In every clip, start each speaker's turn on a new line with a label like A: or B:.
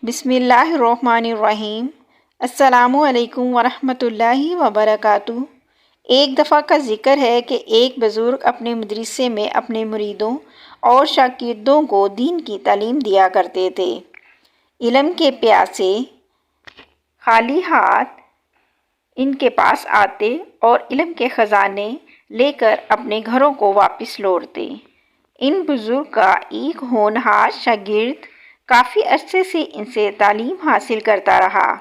A: بسم اللہ الرحمن الرحیم۔ السلام علیکم ورحمۃ اللہ وبرکاتہ۔ ایک دفعہ کا ذکر ہے کہ ایک بزرگ اپنے مدرسے میں اپنے مریدوں اور شاگردوں کو دین کی تعلیم دیا کرتے تھے۔ علم کے پیاسے خالی ہاتھ ان کے پاس آتے اور علم کے خزانے لے کر اپنے گھروں کو واپس لوٹتے۔ ان بزرگ کا ایک ہونہار شاگرد کافی عرصے سے ان سے تعلیم حاصل کرتا رہا۔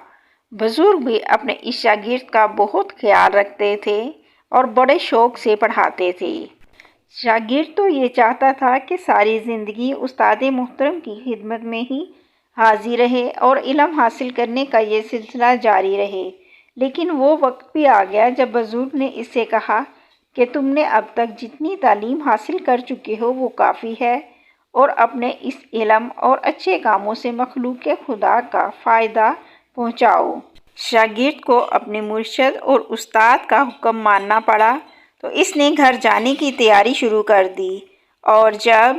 A: بزرگ بھی اپنے اس شاگرد کا بہت خیال رکھتے تھے اور بڑے شوق سے پڑھاتے تھے۔ شاگرد تو یہ چاہتا تھا کہ ساری زندگی استاد محترم کی خدمت میں ہی حاضر رہے اور علم حاصل کرنے کا یہ سلسلہ جاری رہے، لیکن وہ وقت بھی آ گیا جب بزرگ نے اس سے کہا کہ تم نے اب تک جتنی تعلیم حاصل کر چکے ہو وہ کافی ہے، اور اپنے اس علم اور اچھے کاموں سے مخلوق خدا کا فائدہ پہنچاؤ۔ شاگرد کو اپنے مرشد اور استاد کا حکم ماننا پڑا تو اس نے گھر جانے کی تیاری شروع کر دی، اور جب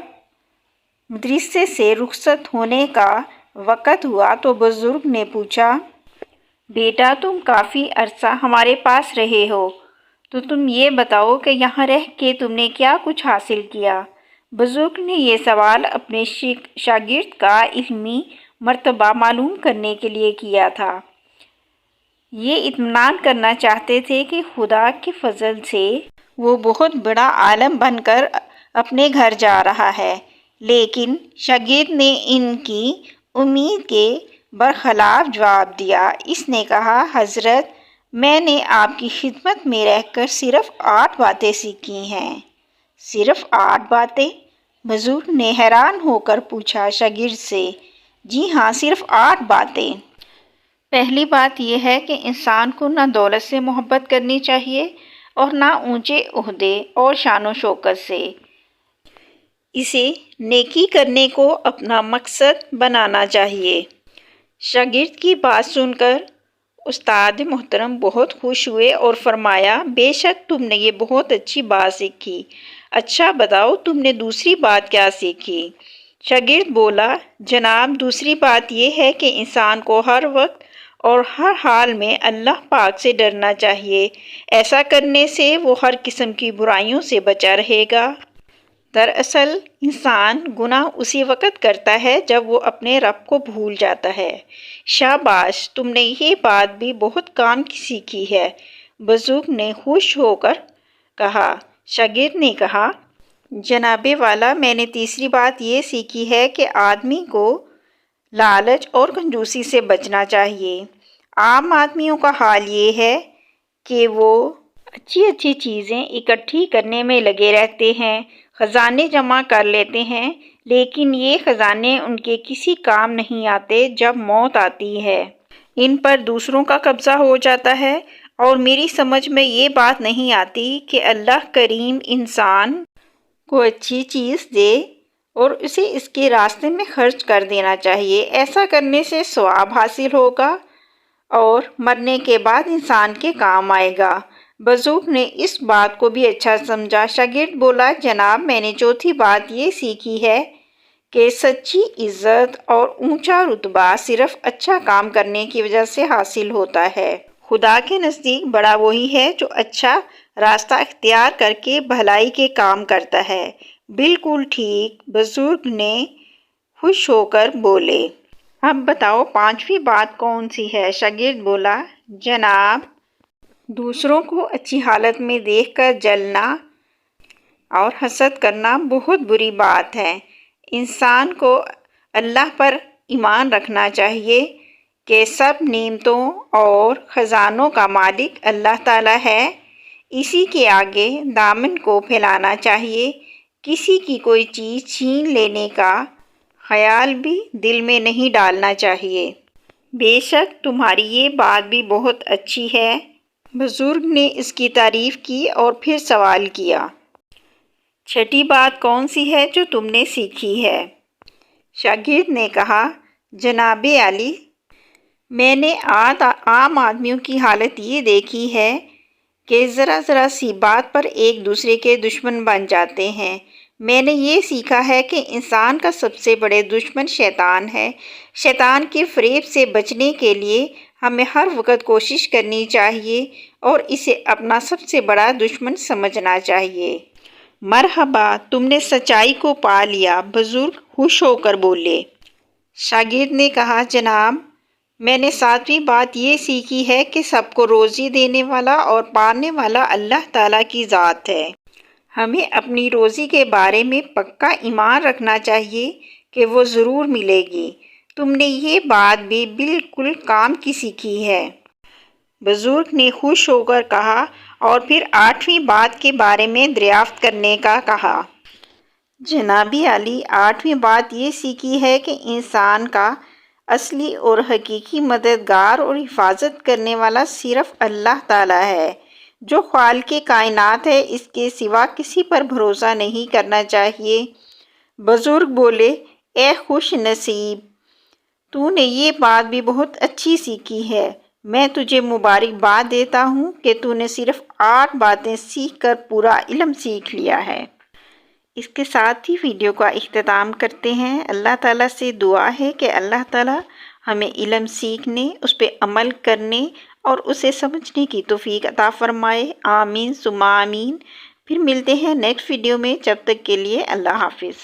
A: مدرسے سے رخصت ہونے کا وقت ہوا تو بزرگ نے پوچھا، بیٹا تم کافی عرصہ ہمارے پاس رہے ہو، تو تم یہ بتاؤ کہ یہاں رہ کے تم نے کیا کچھ حاصل کیا؟ بزرگ نے یہ سوال اپنے شاگرد کا علمی مرتبہ معلوم کرنے کے لیے کیا تھا۔ یہ اطمینان کرنا چاہتے تھے کہ خدا کے فضل سے وہ بہت بڑا عالم بن کر اپنے گھر جا رہا ہے، لیکن شاگرد نے ان کی امید کے برخلاف جواب دیا۔ اس نے کہا، حضرت میں نے آپ کی خدمت میں رہ کر صرف 8 باتیں سیکھی ہیں۔ صرف 8 باتیں؟ بزرگ نے حیران ہو کر پوچھا شاگرد سے۔ جی ہاں، صرف 8 باتیں۔ پہلی بات یہ ہے کہ انسان کو نہ دولت سے محبت کرنی چاہیے اور نہ اونچے عہدے اور شان و شوکت سے۔ اسے نیکی کرنے کو اپنا مقصد بنانا چاہیے۔ شاگرد کی بات سن کر استاد محترم بہت خوش ہوئے اور فرمایا، بے شک تم نے یہ بہت اچھی بات سیکھی۔ اچھا بتاؤ تم نے دوسری بات کیا سیکھی؟ شاگرد بولا، جناب دوسری بات یہ ہے کہ انسان کو ہر وقت اور ہر حال میں اللہ پاک سے ڈرنا چاہیے۔ ایسا کرنے سے وہ ہر قسم کی برائیوں سے بچا رہے گا۔ دراصل انسان گناہ اسی وقت کرتا ہے جب وہ اپنے رب کو بھول جاتا ہے۔ شاباش، تم نے یہ بات بھی بہت کام کی سیکھی ہے، بزرگ نے خوش ہو کر کہا۔ شاگرد نے کہا، جناب والا میں نے تیسری بات یہ سیکھی ہے کہ آدمی کو لالچ اور کنجوسی سے بچنا چاہیے۔ عام آدمیوں کا حال یہ ہے کہ وہ اچھی چیزیں اکٹھی کرنے میں لگے رہتے ہیں، خزانے جمع کر لیتے ہیں، لیکن یہ خزانے ان کے کسی کام نہیں آتے جب موت آتی ہے۔ ان پر دوسروں کا قبضہ ہو جاتا ہے، اور میری سمجھ میں یہ بات نہیں آتی کہ اللہ کریم انسان کو اچھی چیز دے اور اسے اس کے راستے میں خرچ کر دینا چاہیے۔ ایسا کرنے سے ثواب حاصل ہوگا اور مرنے کے بعد انسان کے کام آئے گا۔ بزرگ نے اس بات کو بھی اچھا سمجھا۔ شاگرد بولا، جناب میں نے چوتھی بات یہ سیکھی ہے کہ سچی عزت اور اونچا رتبہ صرف اچھا کام کرنے کی وجہ سے حاصل ہوتا ہے۔ خدا کے نزدیک بڑا وہی ہے جو اچھا راستہ اختیار کر کے بھلائی کے کام کرتا ہے۔ بالکل ٹھیک، بزرگ نے خوش ہو کر بولے۔ اب بتاؤ 5ویں بات کون سی ہے؟ شاگرد بولا، جناب دوسروں کو اچھی حالت میں دیکھ کر جلنا اور حسد کرنا بہت بری بات ہے۔ انسان کو اللہ پر ایمان رکھنا چاہیے کہ سب نعمتوں اور خزانوں کا مالک اللہ تعالیٰ ہے۔ اسی کے آگے دامن کو پھیلانا چاہیے۔ کسی کی کوئی چیز چھین لینے کا خیال بھی دل میں نہیں ڈالنا چاہیے۔ بے شک تمہاری یہ بات بھی بہت اچھی ہے۔ بزرگ نے اس کی تعریف کی اور پھر سوال کیا، 6ٹھی بات کون سی ہے جو تم نے سیکھی ہے؟ شاگرد نے کہا، جناب عالی میں نے عام آدمیوں کی حالت یہ دیکھی ہے کہ ذرا سی بات پر ایک دوسرے کے دشمن بن جاتے ہیں۔ میں نے یہ سیکھا ہے کہ انسان کا سب سے بڑے دشمن شیطان ہے۔ شیطان کے فریب سے بچنے کے لیے ہمیں ہر وقت کوشش کرنی چاہیے اور اسے اپنا سب سے بڑا دشمن سمجھنا چاہیے۔ مرحبا، تم نے سچائی کو پا لیا، بزرگ خوش ہو کر بولے۔ شاگرد نے کہا، جناب، میں نے 7ویں بات یہ سیکھی ہے کہ سب کو روزی دینے والا اور پانے والا اللہ تعالیٰ کی ذات ہے۔ ہمیں اپنی روزی کے بارے میں پکا ایمان رکھنا چاہیے کہ وہ ضرور ملے گی۔ تم نے یہ بات بھی بالکل کام کی سیکھی ہے۔ بزرگ نے خوش ہو کر کہا اور پھر 8ویں بات کے بارے میں دریافت کرنے کا کہا۔ جناب عالی، 8ویں بات یہ سیکھی ہے کہ انسان کا اصلی اور حقیقی مددگار اور حفاظت کرنے والا صرف اللہ تعالیٰ ہے، جو خالق کائنات ہے۔ اس کے سوا کسی پر بھروسہ نہیں کرنا چاہیے۔ بزرگ بولے، اے خوش نصیب، تو نے یہ بات بھی بہت اچھی سیکھی ہے۔ میں تجھے مبارکباد دیتا ہوں کہ تو نے صرف 8 باتیں سیکھ کر پورا علم سیکھ لیا ہے۔ اس کے ساتھ ہی ویڈیو کا اختتام کرتے ہیں۔ اللہ تعالیٰ سے دعا ہے کہ اللہ تعالیٰ ہمیں علم سیکھنے، اس پہ عمل کرنے اور اسے سمجھنے کی توفیق عطا فرمائے۔ آمین ثم آمین۔ پھر ملتے ہیں نیکسٹ ویڈیو میں، جب تک کے لیے اللہ حافظ۔